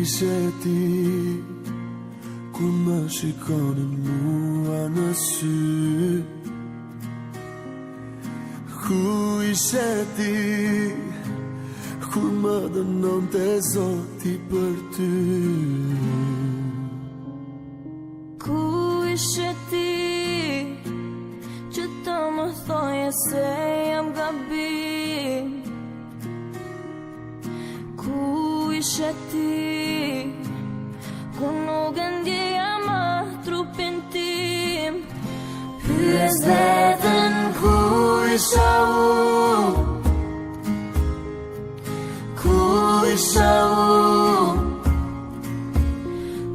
ishe ti kur më shikonin mua në sy? Ku ishe ti kur më dënonte Zoti për ty? Ku ishe ti që të më thoje se jam gabim? Ku ishe ti kur nuk e ndjeja më trupin tim? Pyes veten ku isha unë? Ku isha unë?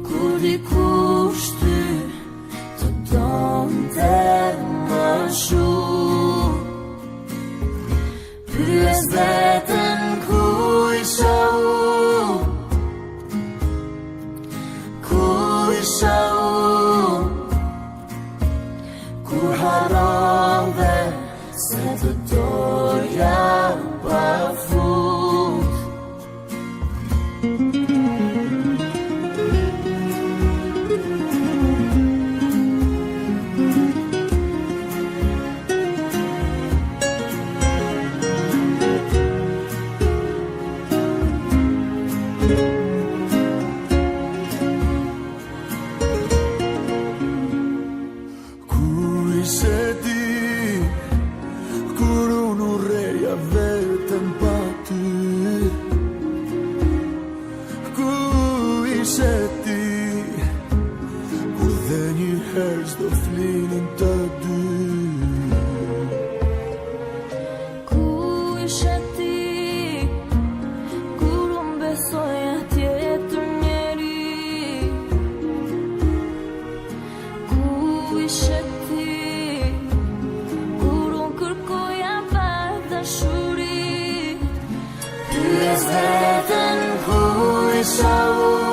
Kur dikush ty të donte më shumë. Pyes veten ku isha unë? Ku isha unë? Kur harrove se të doja pafund. Ishe ti kur unë urreja vetëm pa ty? Ku ishe ti kur dhe një herë s'do flinin të dy? Ku ishe ti kur unë besoja tjetër njeri? Ku ishe ti kur unë kërkoja pa dashuri? Pyes veten ku isha unë?